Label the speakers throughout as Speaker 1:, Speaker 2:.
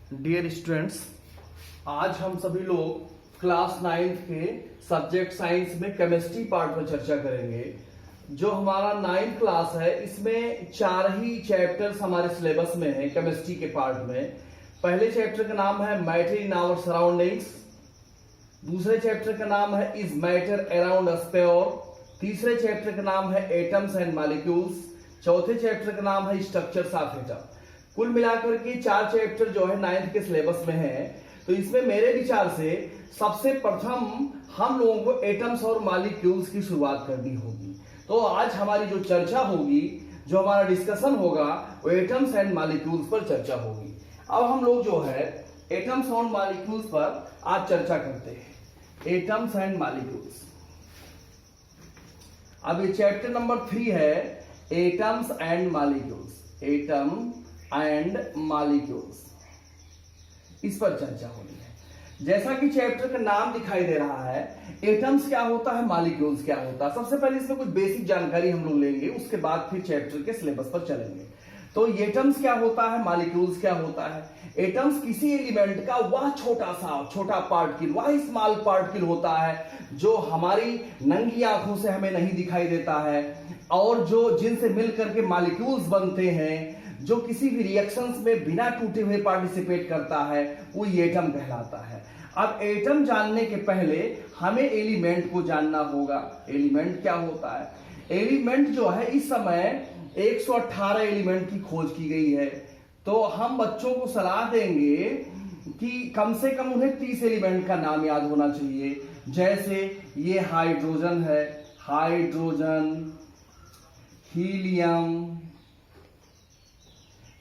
Speaker 1: Dear students, आज हम सभी लोग क्लास 9th के सब्जेक्ट साइंस में केमिस्ट्री पार्ट पर चर्चा करेंगे। जो हमारा 9th क्लास है इसमें 4 ही चैप्टर्स हमारे सिलेबस में है केमिस्ट्री के पार्ट में। पहले चैप्टर का नाम है मैटर इन आवर सराउंडिंग्स, दूसरे चैप्टर का नाम है is matter around us pure, तीसरे चैप्टर का नाम है एटम्स एंड मॉलिक्यूल्स, चौथे चैप्टर का नाम है स्ट्रक्चर्स ऑफ एटम। कुल मिलाकर के 4 चैप्टर जो है 9th के सिलेबस में है। तो इसमें मेरे विचार से सबसे प्रथम हम लोगों को एटम्स और मॉलिक्यूल्स की शुरुआत करनी होगी। तो आज हमारी जो चर्चा होगी, जो हमारा डिस्कशन होगा, वो एटम्स एंड मॉलिक्यूल्स पर चर्चा होगी। अब हम लोग जो है एटम्स और मॉलिक्यूल्स पर आज चर्चा करते हैं। एटम्स एंड मॉलिक्यूल्स, अब ये चैप्टर नंबर 3 है, atoms and molecules. Atom and molecules, इस पर चर्चा होनी है। जैसा कि चैप्टर का नाम दिखाई दे रहा है, एटम्स क्या होता है, मॉलिक्यूल्स क्या होता है। सबसे पहले इसमें कुछ बेसिक जानकारी हम लोग लेंगे, उसके बाद फिर चैप्टर के सिलेबस पर चलेंगे। तो एटम्स क्या होता है, मॉलिक्यूल्स क्या होता है। एटम्स किसी एलिमेंट का वह छोटा पार्टिकल, वह स्मॉल पार्टिकल होता है जो हमारी नंगी आंखों से हमें नहीं दिखाई देता है, और जो जिनसे मिलकर के मॉलिक्यूल्स बनते हैं, जो किसी भी रिएक्शंस में बिना टूटे हुए पार्टिसिपेट करता है, वो एटम कहलाता है। अब एटम जानने के पहले हमें एलिमेंट को जानना होगा। एलिमेंट क्या होता है। एलिमेंट जो है इस समय 118 एलिमेंट की खोज की गई है। तो हम बच्चों को सलाह देंगे कि कम से कम उन्हें 30 एलिमेंट का नाम याद होना चाहिए। जैसे ये हाइड्रोजन है, hydrogen, helium,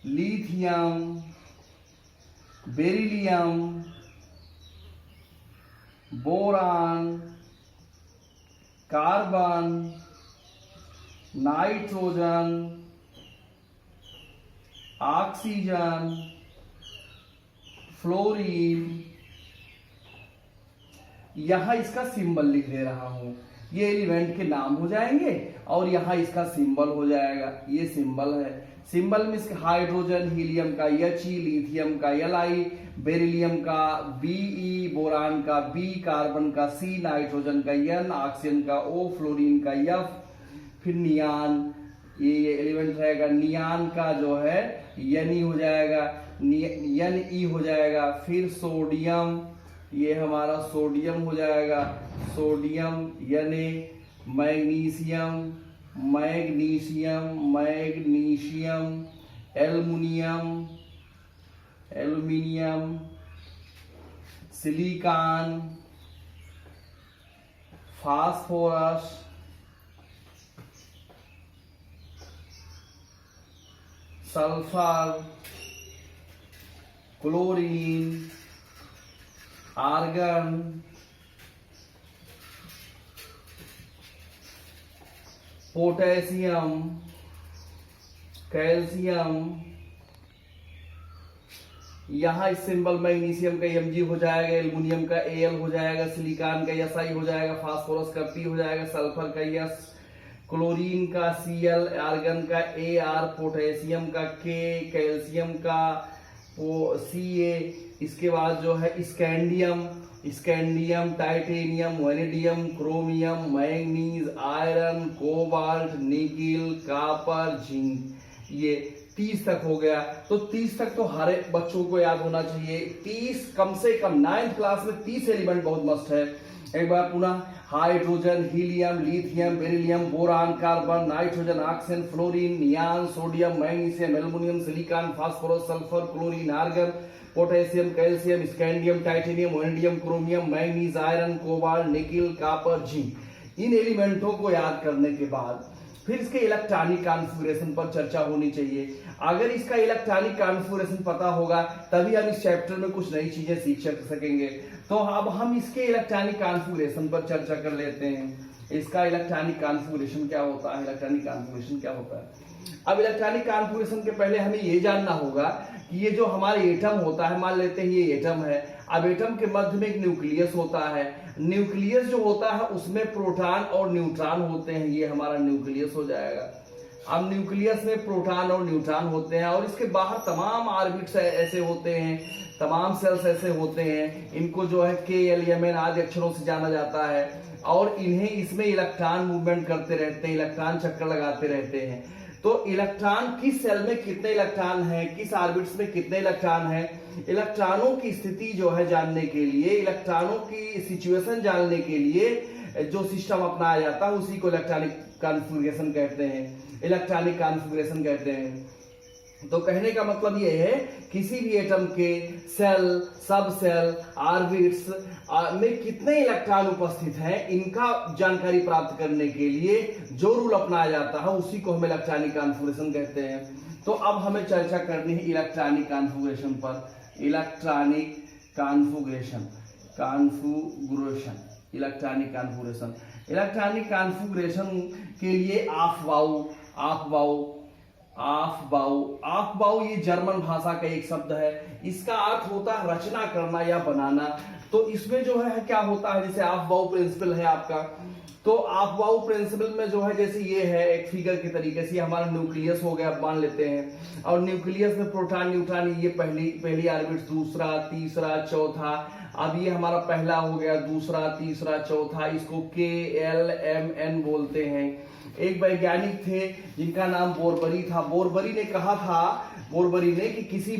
Speaker 1: lithium, beryllium, boron, carbon, nitrogen, oxygen, fluorine. यहां इसका सिंबल लिख दे रहा हूं। ये एलिमेंट के नाम हो जाएंगे और यहां इसका सिंबल हो जाएगा। ये सिंबल है। सिंबल में इसके हाइड्रोजन, हीलियम का He, लिथियम का Li, बेरिलियम का Be, बोरान का B, कार्बन का C, नाइट्रोजन का N, ऑक्सीजन का O, फ्लोरीन का F, फिर नियान, ये एलिमेंट रहेगा। नियान का जो है Ne हो जाएगा, Ne हो जाएगा। फिर सोडियम, ये हमारा सोडियम हो जाएगा, sodium Na। Magnesium, magnesium, magnesium, aluminium, aluminium, silicon, phosphorus, sulphur, chlorine, argon, potassium, calcium. यहां इस सिंबल मैग्नीशियम का Mg हो जाएगा, एल्युमिनियम का Al हो जाएगा, सिलिकॉन का Si हो जाएगा, फास्फोरस का P हो जाएगा, सल्फर का S, क्लोरीन का Cl, आर्गन का Ar, पोटेशियम का K, कैल्शियम का Ca। इसके बाद जो है scandium, scandium, titanium, vanadium, chromium, manganese, iron, cobalt, nickel, copper, zinc. ये 30 तक हो गया। तो 30 तक तो हर एक बच्चों को याद होना चाहिए। 30 कम से कम 9th क्लास में 30 एलिमेंट बहुत मस्त है। एक बार पुनः, hydrogen, helium, lithium, beryllium, boron, carbon, nitrogen, oxygen, fluorine, neon, sodium, magnesium, aluminium, silicon, phosphorus, sulphur, chlorine, argon, potassium, calcium, scandium, titanium, vanadium, chromium, manganese, iron, cobalt, nickel, copper, zinc. इन एलिमेंटों को याद करने के बाद फिर इसके इलेक्ट्रॉनिक कॉन्फ़िगरेशन पर चर्चा होनी चाहिए। अगर इसका इलेक्ट्रॉनिक कॉन्फ़िगरेशन पता होगा तभी हम इस चैप्टर में कुछ नई चीजें सीख सकेंगे। तो अब हम इसके इलेक्ट्रॉनिक कॉन्फ़िगरेशन पर चर्चा कर लेते हैं। इसका इलेक्ट्रॉनिक कॉन्फ़िगरेशन क्या होता है, इलेक्ट्रॉनिक कॉन्फ़िगरेशन क्या होता है। अब इलेक्ट्रॉनिक कॉन्फ़िगरेशन के पहले हमें ये जानना होगा कि ये जो हमारे एटम होता है, मान लेते हैं ये एटम है। अब एटम के मध्य में एक न्यूक्लियस होता है। न्यूक्लियस जो होता है उसमें प्रोटॉन और न्यूट्रॉन होते हैं। ये हमारा न्यूक्लियस हो जाएगा। अब न्यूक्लियस में प्रोटॉन और न्यूट्रॉन होते हैं और इसके बाहर तमाम ऑर्बिट्स ऐसे होते हैं, तमाम सेल्स ऐसे होते हैं, इनको जो है KLMN आदि अक्षरों से जाना जाता है और इन्हें इसमें इलेक्ट्रॉन मूवमेंट करते रहते हैं, इलेक्ट्रॉन चक्कर लगाते रहते हैं। तो इलेक्ट्रॉन किस सेल में कितने इलेक्ट्रॉन हैं, किस ऑर्बिट्स में कितने इलेक्ट्रॉन हैं, इलेक्ट्रॉनों की स्थिति जो है जानने के लिए, इलेक्ट्रॉनों की सिचुएशन जानने के लिए जो सिस्टम अपनाया जाता है उसी को इलेक्ट्रॉनिक कॉन्फ़िगरेशन कहते हैं, इलेक्ट्रॉनिक कॉन्फ़िगरेशन कहते हैं। तो कहने का मतलब यह है किसी भी एटम के सेल, सब सेल, ऑर्बिट्स में कितने इलेक्ट्रॉन उपस्थित हैं, इनका जानकारी प्राप्त करने के लिए जो रूल अपनाया जाता है उसी को हम इलेक्ट्रॉनिक कॉन्फ़िगरेशन कहते हैं। तो अब हमें चर्चा करनी है इलेक्ट्रॉनिक कॉन्फ़िगरेशन पर। Electronic configuration, electronic configuration, electronic configuration के लिए Aufbau ये जर्मन भाषा का एक शब्द है। इसका अर्थ होता है रचना करना या बनाना। तो इसमें जो है क्या होता है, जैसे Aufbau प्रिंसिपल है आपका, तो Aufbau प्रिंसिपल में जो है जैसे ये है एक फिगर के तरीके से, हमारा न्यूक्लियस हो गया मान लेते हैं, और न्यूक्लियस में प्रोटॉन न्यूट्रॉन, ये पहली ऑर्बिट, दूसरा, तीसरा, चौथा। अब ये हमारा पहला हो गया, दूसरा, तीसरा, चौथा, इसको KLMN बोलते हैं। एक वैज्ञानिक थे जिनका नाम बोरबरी था। बोरबरी ने कहा था कि किसी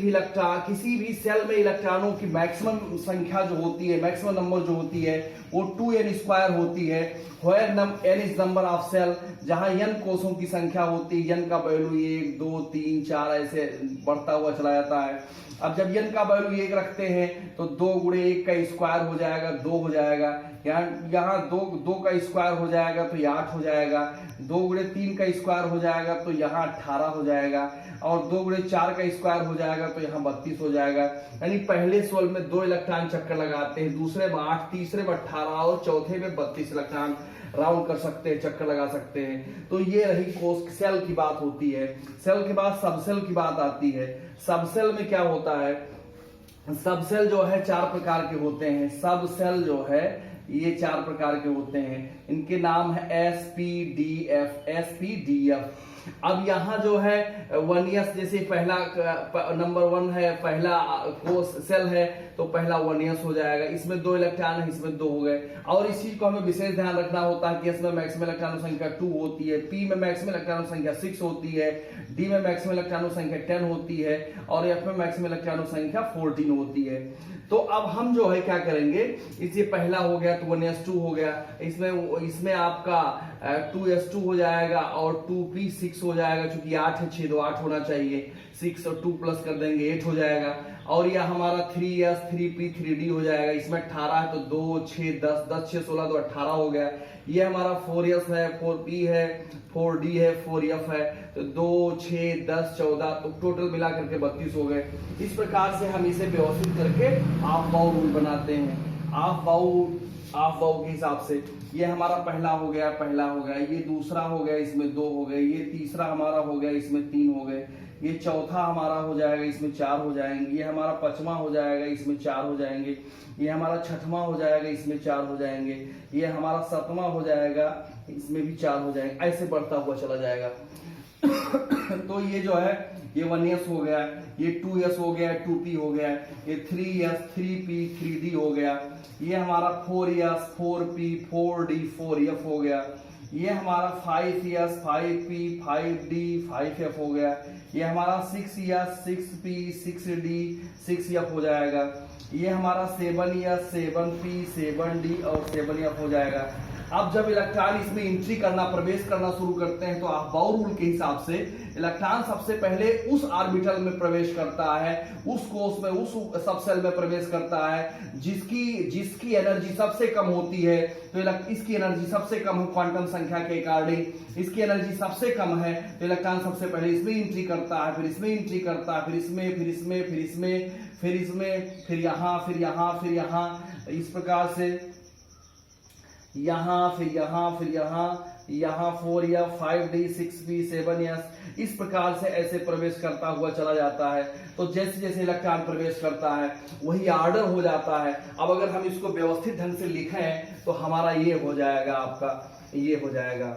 Speaker 1: भी सेल में इलेक्ट्रॉनों की मैक्सिमम संख्या जो होती है, मैक्सिमम नंबर जो होती है वो 2n² होती है। where n is number of cell, जहां n कोषों की संख्या होती है, n का वैल्यू 1, 2, 3, 4 ऐसे बढ़ता हुआ चला जाता है। अब जब n का वैल्यू 1 रखते हैं तो 2 × 1 का स्क्वायर हो जाएगा, 2 हो जाएगा। यहाँ 2 का स्क्वायर हो जाएगा तो ये 8 हो जाएगा। 2 × 3 का स्क्वायर हो जाएगा तो यहाँ 18 हो जाएगा, और 2 × 4 का स्क्वायर हो जाएगा तो यहाँ 32 हो जाएगा। यानी पहले सोल में 2 इलेक्ट्रॉन चक्कर लगाते हैं, दूसरे में 8, तीसरे में 18 और चौथे में 32 इलेक्ट्रॉन राउंड कर सकते हैं, चक्कर लगा सकते हैं। तो ये रही कोष सेल की बात होती है। सेल के बाद सबसेल की बात आती है। सबसेल में क्या होता है, सबसेल जो है 4 प्रकार के होते हैं। सबसेल जो है ये 4 प्रकार के होते हैं। इनके नाम है SPDF। अब यहाँ जो है 1s, जैसे पहला नंबर 1 है, पहला कोष सेल है तो पहला 1s हो जाएगा। इसमें 2 इलेक्ट्रॉन है, इसमें 2 हो गए। और इस चीज को हमें विशेष ध्यान रखना होता है कि S में मैक्सिमम इलेक्ट्रॉनों संख्या 2 होती है, P में मैक्सिमम इलेक्ट्रॉनों संख्या 6 होती है, D में मैक्सिमम इलेक्ट्रॉनों संख्या 10 होती है, और F में मैक्सिमम इलेक्ट्रॉनों संख्या 14 होती है। तो अब हम जो है क्या करेंगे, इसे पहला हो गया तो 1s2 हो गया, इसमें आपका 2s2 हो जाएगा और 2p 6 हो जाएगा, क्योंकि 8 है 6 तो 8 होना चाहिए, 6 और 2 प्लस कर देंगे 8 हो जाएगा। और यह हमारा 3s 3p 3d हो जाएगा, इसमें 18 है तो 2 6 10 10 6 16 तो 18 हो गया। ये हमारा 4s है, 4p है, 4d है, 4f है, तो 2 6 10 14 तो टोटल मिला करके 32 हो गए। इस प्रकार से हम इसे व्यवस्थित करके Aufbau रूल बनाते हैं। Aufbau के हिसाब से ये हमारा पहला हो गया, ये दूसरा हो गया, इसमें 2 हो गए, ये तीसरा हमारा हो गया, इसमें 3 हो गए, ये चौथा हमारा हो जाएगा, इसमें 4 हो जाएंगे, ये हमारा 5वां हो जाएगा, इसमें 4 हो जाएंगे, ये हमारा 6वां हो जाएगा, इसमें 4 हो जाएंगे, ये हमारा 7वां हो जाएगा, इसमें भी 4 हो जाएंगे, ऐसे बढ़ता हुआ चला जाएगा। तो ये जो है ये 1s हो गया, ये 2s हो गया, 2p हो गया, ये 3s 3p 3d हो गया, ये हमारा 4s 4p 4d 4f हो गया, ये हमारा 5s 5p 5d 5f हो गया, ये हमारा 6s 6p 6d 6f हो जाएगा, ये हमारा 7s 7p 7d और 7f हो जाएगा। अब जब इलेक्ट्रॉन इसमें एंट्री करना, प्रवेश करना शुरू करते हैं तो Aufbau रूल के हिसाब से इलेक्ट्रॉन सबसे पहले उस ऑर्बिटल में प्रवेश करता है, उस कोष में, उस सबसेल में प्रवेश करता है जिसकी एनर्जी सबसे कम होती है। तो इसकी एनर्जी सबसे कम है क्वांटम संख्या के अकॉर्डिंग, इसकी एनर्जी सबसे कम है, तो इलेक्ट्रॉन सबसे पहले इसमें एंट्री करता है, फिर इसमें एंट्री करता है, फिर इसमें, फिर इसमें, फिर इसमें, फिर इसमें, फिर यहाँ, फिर यहाँ, फिर यहाँ, इस प्रकार से यहाँ, फिर यहाँ, फिर यहाँ 4f 5d 6p 7s, इस प्रकार से ऐसे प्रवेश करता हुआ चला जाता है। तो जैसे जैसे इलेक्ट्रॉन प्रवेश करता है वही ऑर्डर हो जाता है। अब अगर हम इसको व्यवस्थित ढंग से लिखें तो हमारा ये हो जाएगा, आपका ये हो जाएगा,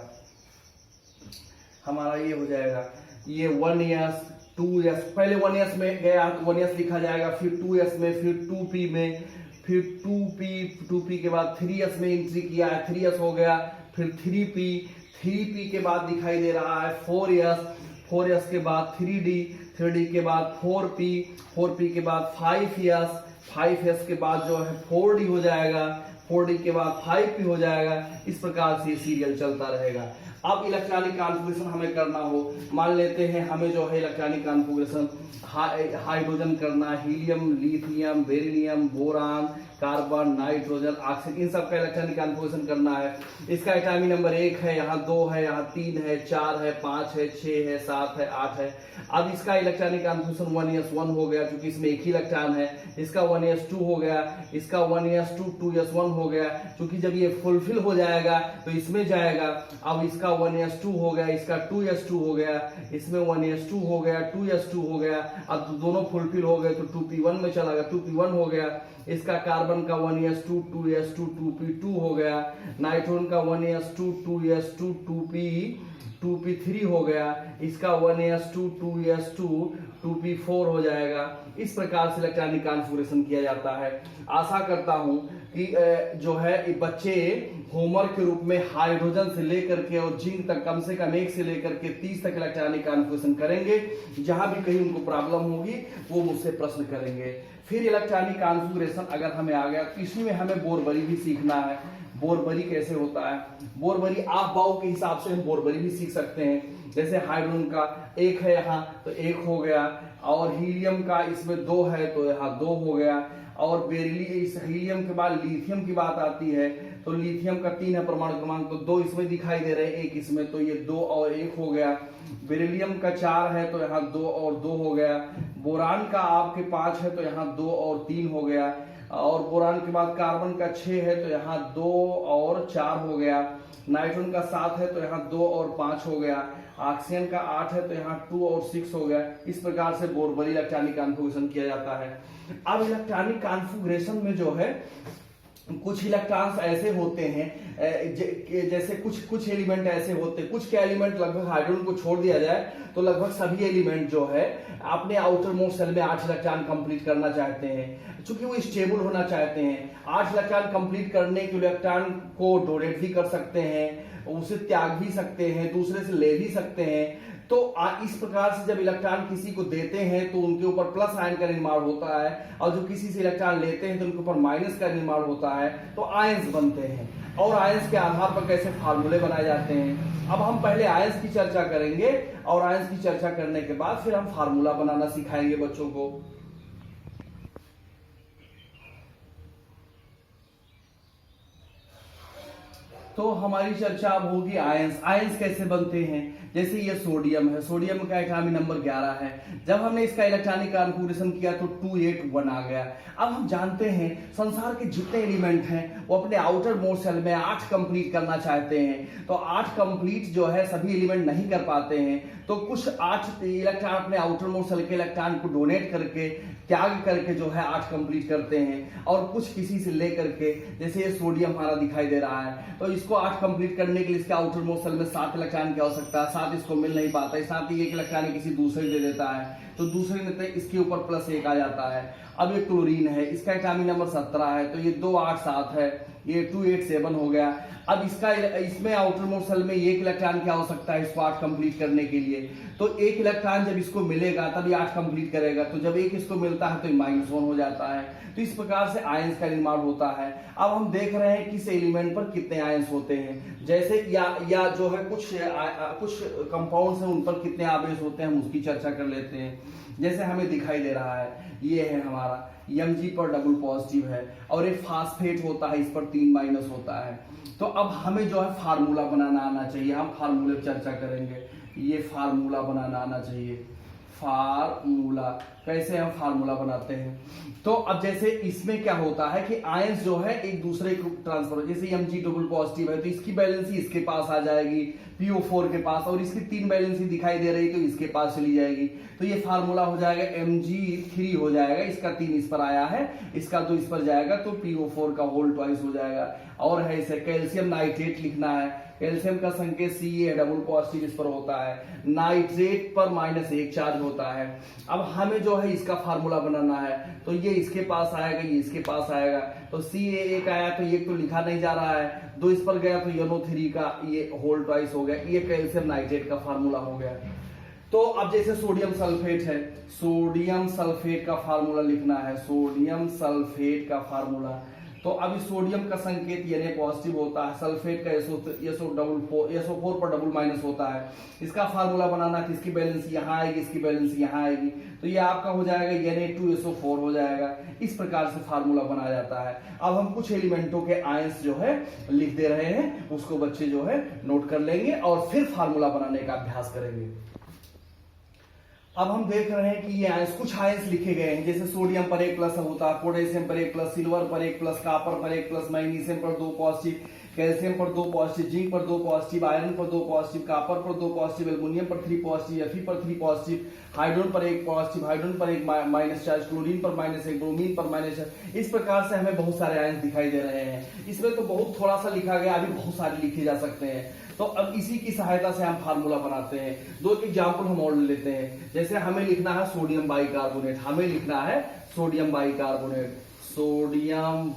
Speaker 1: हमारा ये हो जाएगा, ये 1s 2s, पहले 1s में गया 1s लिखा जाएगा, फिर 2s में, फिर 2p में, फिर 2p के बाद 3s में एंट्री किया है, 3s हो गया, फिर 3p के बाद दिखाई दे रहा है 4s के बाद 3d के बाद 4p के बाद 5s के बाद जो है 4d हो जाएगा, 4d के बाद 5p हो जाएगा। इस प्रकार से सीरियल चलता रहेगा। अब इलेक्ट्रॉनिक कॉन्फ़िगरेशन हमें करना हो, मान लेते हैं हमें जो है इलेक्ट्रॉनिक कॉन्फ़िगरेशन हाइड्रोजन करना, helium, lithium, beryllium, boron, carbon, nitrogen, oxygen, इन सब का इलेक्ट्रॉनिक कॉन्फ़िगरेशन करना है। इसका एटॉमिक नंबर 1 है, यहाँ 2 है, यहाँ 3 है, 4 है, 5 है, 6 है, 7 है, 8 है। अब इसका इलेक्ट्रॉनिक कॉन्फ़िगरेशन 1s1 हो गया, क्योंकि इसमें एक ही इलेक्ट्रॉन है। इसका 1s2 हो गया, इसका 1s2 2s1 हो गया, क्योंकि जब ये फुलफिल हो जाएगा तो इसमें जाएगा। अब इसका 1s2 हो गया, इसका 2s2 हो गया, इसमें 1s2 हो गया, 2s2 हो गया। अब तो दोनों फुलफिल हो गए तो 2p1 में चला गया, 2p1 हो गया। इसका कार्बन का 1s2 2s2 2p2 हो गया, नाइट्रोजन का 1s2 2s2 2p3 हो गया, इसका 1s2 2s2 2p4 हो जाएगा। इस प्रकार से इलेक्ट्रॉनिक कॉन्फ़िगरेशन किया जाता है। आशा करता हूं कि जो है बच्चे होमवर्क के रूप में हाइड्रोजन से लेकर के और जिंक तक कम से कम 1 से लेकर के 30 तक इलेक्ट्रॉनिक कॉन्फ़िगरेशन करेंगे। जहां भी कहीं उनको प्रॉब्लम होगी वो मुझसे प्रश्न करेंगे। फिर इलेक्ट्रॉनिक कॉन्फ़िगरेशन अगर हमें आ गया, इसमें हमें बोरबरी भी सीखना है। बोरबरी कैसे होता है, बोरबरी आप बाउ के हिसाब से हम बोरबरी भी सीख सकते हैं। जैसे हाइड्रोजन का 1 है यहाँ तो 1 हो गया, और हीलियम का इसमें 2 है तो यहाँ 2 हो गया, और इस हीलियम के बाद लिथियम की बात आती है तो लिथियम का 3 है परमाणु क्रमांक, तो 2 इसमें दिखाई दे रहे हैं, 1 इसमें, तो ये 2 और 1 हो गया। बेरिलियम का 4 है तो यहाँ 2 और 2 हो गया। बोरान का आपके 5 है तो यहाँ 2 और 3 हो गया, और बोरान के बाद कार्बन का 6 है तो यहाँ 2 और 4 हो गया। नाइट्रोजन का 7 है तो यहाँ 2 और 5 हो गया। ऑक्सीजन का 8 है तो यहाँ 2 और 6 हो गया। इस प्रकार से बोरबरी इलेक्ट्रॉनिक कॉन्फ़िगरेशन किया जाता है। अब इलेक्ट्रॉनिक कॉन्फ़िगरेशन में जो है कुछ इलेक्ट्रॉन्स ऐसे होते हैं, जैसे कुछ एलिमेंट ऐसे होते हैं, कुछ के एलिमेंट लगभग हाइड्रोजन को छोड़ दिया जाए तो लगभग सभी एलिमेंट जो है अपने आउटर मोस्ट सेल में 8 इलेक्ट्रॉन कंप्लीट करना चाहते हैं, क्योंकि वो स्टेबल होना चाहते हैं। 8 इलेक्ट्रॉन कंप्लीट करने के इलेक्ट्रॉन को डोनेट भी कर सकते हैं, उसे त्याग भी सकते हैं, दूसरे से ले भी सकते हैं। तो इस प्रकार से जब इलेक्ट्रॉन किसी को देते हैं तो उनके ऊपर प्लस आयन का निर्माण होता है, और जो किसी से इलेक्ट्रॉन लेते हैं तो उनके ऊपर माइनस का निर्माण होता है, तो आयंस बनते हैं। और आयंस के आधार पर कैसे फार्मूले बनाए जाते हैं। अब हम पहले आयंस की चर्चा करेंगे, और आयंस की चर्चा करने के बाद फिर हम फार्मूला बनाना सिखाएंगे बच्चों को। तो हमारी चर्चा अब होगी आयंस। आयंस कैसे बनते हैं। जैसे ये सोडियम है, सोडियम का एटॉमिक नंबर 11 है। जब हमने इसका इलेक्ट्रॉनिक कॉन्फ़िगरेशन किया तो 281 आ गया। अब हम जानते हैं संसार के जितने एलिमेंट हैं वो अपने आउटर मोस्ट सेल में 8 कंप्लीट करना चाहते हैं, तो 8 कंप्लीट जो है सभी एलिमेंट नहीं कर पाते हैं, तो कुछ 8 इलेक्ट्रॉन अपने आउटर मोस्ट सेल के इलेक्ट्रॉन को डोनेट करके, त्याग करके जो है 8 कंप्लीट करते हैं, और कुछ किसी से लेकर के, जैसे ये सोडियम हमारा दिखाई दे रहा है, तो इसको 8 कंप्लीट करने के लिए इसके आउटर मोस्ट सेल में 7 इलेक्ट्रॉन की आवश्यकता है, 7 इसको मिल नहीं पाता है, साथ ही 1 इलेक्ट्रॉन किसी दूसरे दे देता है, तो दूसरे में इसके ऊपर +1 आ जाता है। अब ये क्लोरीन है, इसका एटॉमिक नंबर 17 है, तो ये 2 8 7 है, ये 287 हो गया। अब इसमें आउटर मोस्ट सेल में 1 इलेक्ट्रॉन की आवश्यकता है इसको 8 कंप्लीट करने के लिए, तो 1 इलेक्ट्रॉन जब इसको मिलेगा तभी 8 कंप्लीट करेगा, तो जब 1 इसको मिलता है तो -1 हो जाता है। तो इस प्रकार से आयंस का निर्माण होता है। अब हम देख रहे हैं किस एलिमेंट पर कितने आयंस होते हैं, जैसे या जो है कुछ कंपाउंड्स हैं उन पर कितने आवेश होते हैं, हम उसकी चर्चा कर लेते हैं। जैसे हमें दिखाई दे रहा है, ये है हमारा Mg पर डबल पॉजिटिव है, और एक फास्फेट होता है, इस पर 3- होता है। तो अब हमें जो है फार्मूला बनाना आना चाहिए, हम फार्मूले पर चर्चा करेंगे। ये फार्मूला बनाना आना चाहिए। फार्मूला कैसे हम फार्मूला बनाते हैं, तो अब जैसे इसमें क्या होता है कि आयंस जो है एक दूसरे को ट्रांसफर, जैसे Mg डबल पॉजिटिव है तो इसकी बैलेंसी इसके पास आ जाएगी, PO4 के पास, और इसकी 3 बैलेंसी दिखाई दे रही तो इसके पास चली जाएगी, तो ये फार्मूला हो जाएगा Mg3 हो जाएगा, इसका 3 इस पर आया है, इसका 2 इस पर जाएगा, तो PO4 का होल ट्वाइस हो जाएगा। और है इसे कैल्शियम नाइट्रेट लिखना है, कैल्शियम का संकेत सी है, डबल पॉजिटिव इस पर होता है। नाइट्रेट पर -1 चार्ज होता है। अब हमें जो है इसका फार्मूला बनाना है, तो ये इसके पास आएगा, ये इसके पास आएगा, तो CA1 आया तो ये तो लिखा नहीं जा रहा है, 2 इस पर गया तो NO3 का ये होल ट्वाइस हो गया, ये कैल्शियम नाइट्रेट का फार्मूला हो गया। तो अब जैसे सोडियम सल्फेट है, सोडियम सल्फेट का फार्मूला लिखना है, सोडियम सल्फेट का फार्मूला। तो अभी सोडियम का संकेत Na पॉजिटिव होता है, सल्फेट का SO4 पर डबल माइनस होता है। इसका फार्मूला बनाना कि इसकी बैलेंस यहाँ आएगी, इसकी बैलेंस यहाँ आएगी, तो ये आपका हो जाएगा Na2SO4 हो जाएगा। इस प्रकार से फार्मूला बनाया जाता है। अब हम कुछ एलिमेंटों के आयंस जो है लिख दे रहे हैं, उसको बच्चे जो है नोट कर लेंगे और फिर फार्मूला बनाने का अभ्यास करेंगे। अब हम देख रहे हैं कि ये आयंस, कुछ आयंस लिखे गए हैं, जैसे सोडियम पर 1+ होता है, पोटेशियम पर 1+, सिल्वर पर 1+, कॉपर पर 1+, मैग्नीशियम पर 2 पॉजिटिव, कैल्शियम पर 2 पॉजिटिव, जिंक पर 2 पॉजिटिव, आयरन पर 2 पॉजिटिव, कॉपर पर 2 पॉजिटिव, एल्युमिनियम पर 3 पॉजिटिव, Fe पर 3 पॉजिटिव, हाइड्रोजन पर 1 पॉजिटिव, हाइड्रोजन पर 1 माइनस चार्ज, क्लोरीन पर -1, ब्रोमीन पर -1। इस प्रकार से हमें बहुत सारे आयंस दिखाई दे रहे हैं। इसमें तो बहुत थोड़ा सा लिखा गया, अभी बहुत सारे लिखे जा सकते हैं। तो अब इसी की सहायता से हम फार्मूला बनाते हैं। 2 एग्जाम्पल हम और लेते हैं। जैसे हमें लिखना है सोडियम बाइकार्बोनेट, हमें लिखना है सोडियम बाइकार्बोनेट, सोडियम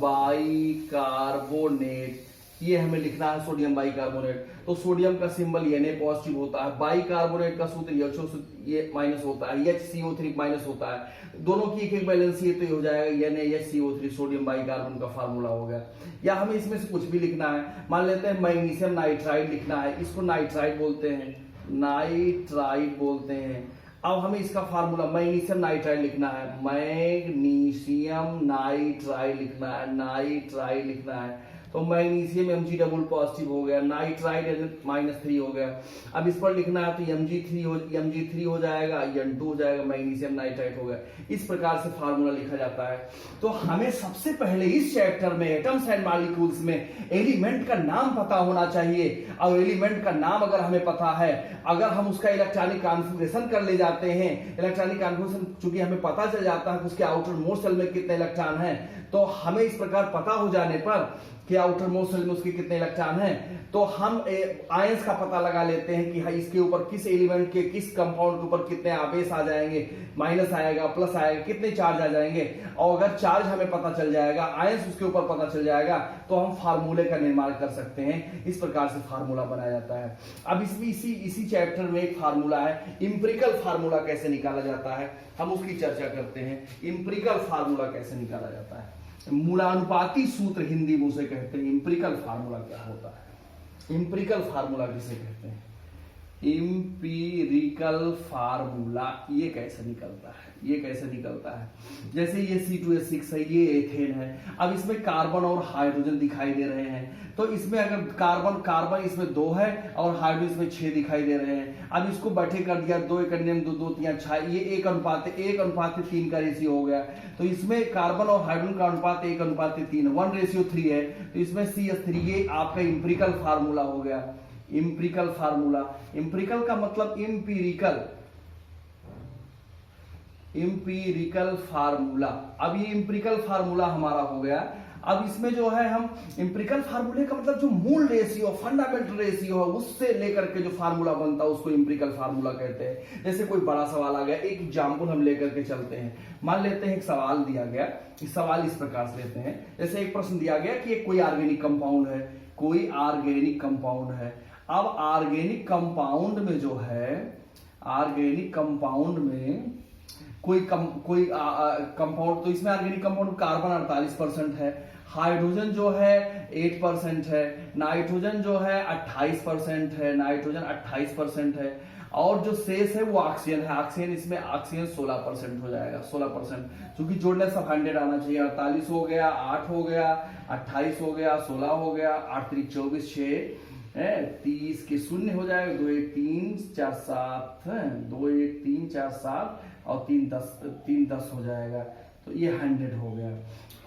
Speaker 1: बाइकार्बोनेट, ये हमें लिखना है सोडियम बाइकार्बोनेट। तो सोडियम का सिंबल Na पॉजिटिव होता है, बाइकार्बोनेट का सूत्र ये माइनस होता है, HCO3 माइनस होता है। दोनों की एक बैलेंस ये तो हो जाएगा NaHCO3, सोडियम बाइकार्बोनेट का फार्मूला हो गया। या हमें इसमें से कुछ भी लिखना है, मान लेते हैं मैग्नीशियम नाइट्राइड लिखना है, इसको नाइट्राइड बोलते हैं, नाइट्राइड बोलते हैं। अब हमें इसका फार्मूला मैग्नीशियम नाइट्राइड लिखना है, मैग्नीशियम नाइट्राइड लिखना है, नाइट्राइड लिखना है। तो मैग्नीशियम Mg डबल पॉजिटिव हो गया, नाइट्राइड -3 हो गया। अब इस पर लिखना है तो Mg3 हो जाएगा, N2 हो जाएगा, मैग्नीशियम नाइट्राइड हो गया। इस प्रकार से फार्मूला लिखा जाता है। तो हमें सबसे पहले इस चैप्टर में एटम्स एंड मॉलिक्यूल्स में एलिमेंट का नाम पता होना चाहिए। और एलिमेंट का नाम अगर हमें पता है, अगर हम उसका इलेक्ट्रॉनिक कॉन्फ़िगरेशन कर ले जाते हैं, इलेक्ट्रॉनिक कॉन्फ़िगरेशन चूंकि हमें पता चल जाता है कि उसके आउटर मोस्ट सेल में कितने इलेक्ट्रॉन हैं, तो हमें इस प्रकार पता हो जाने पर कि आउटर मोस्ट सेल में उसके कितने इलेक्ट्रॉन हैं, तो हम आयंस का पता लगा लेते हैं कि इसके ऊपर किस एलिमेंट के किस कंपाउंड के ऊपर कितने आवेश आ जाएंगे, माइनस आएगा, प्लस आएगा, कितने चार्ज आ जाएंगे। और अगर चार्ज हमें पता चल जाएगा, आयंस उसके ऊपर पता चल जाएगा, तो हम फार्मूले का निर्माण कर सकते हैं। इस प्रकार से फार्मूला बनाया जाता है। अब इसमें इसी चैप्टर में एक फार्मूला है, इंपिरिकल फार्मूला कैसे निकाला जाता है, हम उसकी चर्चा करते हैं। इंपिरिकल फार्मूला कैसे निकाला जाता है, मूलानुपाती सूत्र हिंदी में उसे कहते हैं। इंपिरिकल फार्मूला क्या होता है, इंपिरिकल फार्मूला किसे कहते हैं, इंपिरिकल फार्मूला ये कैसे निकलता है, ये कैसे निकलता है। जैसे ये C2H6 है, ये एथेन है। अब इसमें कार्बन और हाइड्रोजन दिखाई दे रहे हैं, तो इसमें अगर कार्बन इसमें 2 है और हाइड्रोजन इसमें 6 दिखाई दे रहे हैं। अब इसको बैठे कर दिया, 2 × 2 2 3 6, ये 1:3 का रेशियो हो गया। तो इसमें कार्बन और हाइड्रोजन का अनुपात 1:3, 1:3 है। तो इसमें CH3, ये आपका इंपिरिकल फार्मूला हो गया। इंपिरिकल फार्मूला, इंपिरिकल का मतलब इंपिरिकल फार्मूला। अब ये इंपिरिकल फार्मूला हमारा हो गया। अब इसमें जो है हम इंपिरिकल फार्मूले का मतलब जो मूल रेशियो, फंडामेंटल रेशियो है, उससे लेकर के जो फार्मूला बनता है उसको इंपिरिकल फार्मूला कहते हैं। जैसे कोई बड़ा सवाल आ गया, एक एग्जाम्पल हम लेकर के चलते हैं। मान लेते हैं एक सवाल दिया गया, इस सवाल इस प्रकार से लेते हैं। जैसे एक प्रश्न दिया गया कि कोई ऑर्गेनिक कंपाउंड है, कोई ऑर्गेनिक कंपाउंड है। अब ऑर्गेनिक कंपाउंड में जो है, ऑर्गेनिक कंपाउंड में कोई कंपाउंड, तो इसमें ऑर्गेनिक कंपाउंड कार्बन 48% है, हाइड्रोजन जो है 8% है, नाइट्रोजन जो है 28% है, नाइट्रोजन 28% है, और जो शेष है वो ऑक्सीजन है। ऑक्सीजन, इसमें ऑक्सीजन 16% हो जाएगा, 16%, क्योंकि जोड़ने से 100 आना चाहिए। 48 हो गया, 8 हो गया, 28 हो गया, 16 हो गया, 8 3 24, 6 30 के 0 हो जाएगा, 2 1 3 4 7, 2 1 3 4 7 और 3 10 हो जाएगा। तो ये 100 हो गया।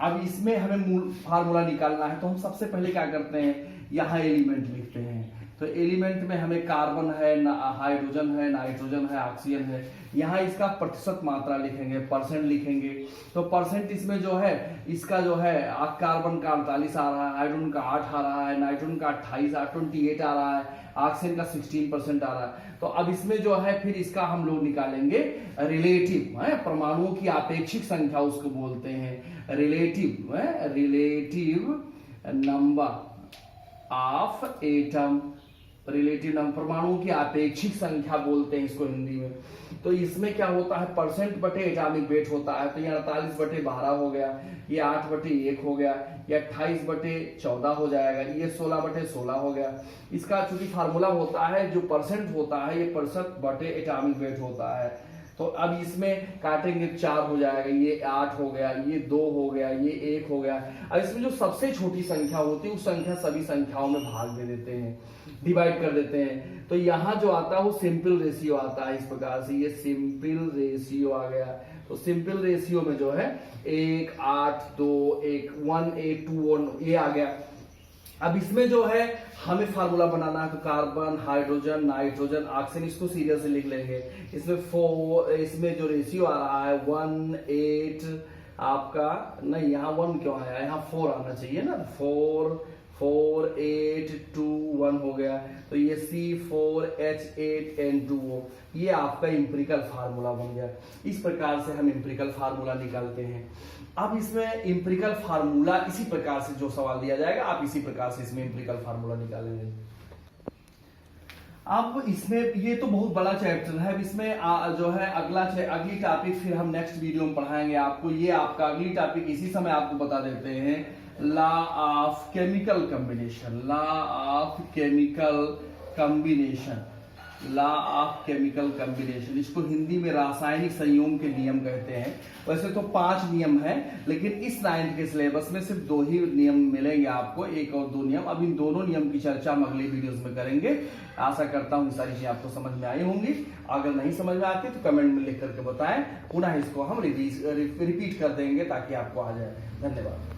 Speaker 1: अब इसमें हमें मूल फार्मूला निकालना है, तो हम सबसे पहले क्या करते हैं, यहाँ एलिमेंट लिखते हैं। तो एलिमेंट में हमें कार्बन है, हाइड्रोजन है, नाइट्रोजन है, ऑक्सीजन है। यहाँ इसका प्रतिशत मात्रा लिखेंगे, परसेंट लिखेंगे। तो परसेंट इसमें जो है, इसका जो है कार्बन का 48 आ रहा है, हाइड्रोजन का 8 आ रहा है, नाइट्रोजन का 28 आ रहा है, ऑक्सीजन का 16% आ रहा है। तो अब इसमें जो है फिर इसका हम लोग निकालेंगे रिलेटिव, परमाणुओं की आपेक्षिक संख्या उसको बोलते हैं, relative number of atom, relative number, परमाणुओं की आपेक्षिक संख्या बोलते हैं इसको हिंदी में। तो इसमें क्या होता है, परसेंट बटे एटॉमिक वेट होता है। तो ये 48/12 हो गया, ये 8/1 हो गया, ये 28/14 हो जाएगा, ये 16/16 हो गया। इसका चूंकि फार्मूला होता है, जो परसेंट होता है ये परसेंट बटे एटॉमिक वेट होता है। तो अब इसमें काटेंगे 4 हो जाएगा, ये 8 हो गया, ये 2 हो गया, ये 1 हो गया। अब इसमें जो सबसे छोटी संख्या होती है उस संख्या सभी संख्याओं में भाग दे देते हैं, डिवाइड कर देते हैं। तो यहाँ जो आता है वो सिंपल रेशियो आता है इस प्रकार से, ये सिंपल रेशियो आ गया। तो सिंपल रेशियो में जो है 1 8 2 1 1 8 2 1 ये आ गया। अब इसमें जो है हमें फार्मूला बनाना है, तो कार्बन, हाइड्रोजन, नाइट्रोजन, ऑक्सीजन, इसको सीरियल से लिख लेंगे। इसमें 4, इसमें जो रेशियो आ रहा है 1 8 आपका नहीं, यहाँ 1 क्यों आया, यहाँ 4 आना चाहिए ना, 4 4 8 2 1 हो गया। तो ये C4H8N2O, ये आपका इंपेरिकल फार्मूला बन गया। इस प्रकार से हम इंपेरिकल फार्मूला निकालते हैं। अब इसमें इंपेरिकल फार्मूला इसी प्रकार से जो सवाल दिया जाएगा, आप इसी प्रकार से इसमें इंपेरिकल फार्मूला निकालेंगे। अब इसमें ये तो बहुत बड़ा चैप्टर है, इसमें जो है अगली टॉपिक फिर हम नेक्स्ट वीडियो में पढ़ाएंगे आपको। ये आपका अगली टॉपिक इसी समय आपको बता देते हैं, law of chemical combination, law of chemical combination, law of chemical combination. इसको हिंदी में रासायनिक संयोग के नियम कहते हैं। वैसे तो 5 नियम हैं, लेकिन इस 9th के सिलेबस में सिर्फ 2 ही नियम मिलेंगे आपको, 1 और 2 नियम। अब इन दोनों नियम की चर्चा हम अगले वीडियोस में करेंगे। आशा करता हूँ ये सारी चीजें आपको समझ में आई होंगी। अगर नहीं समझ में आती तो कमेंट में लिख करके बताएं, पुनः इसको हम रिपीट कर देंगे ताकि आपको आ जाए। धन्यवाद।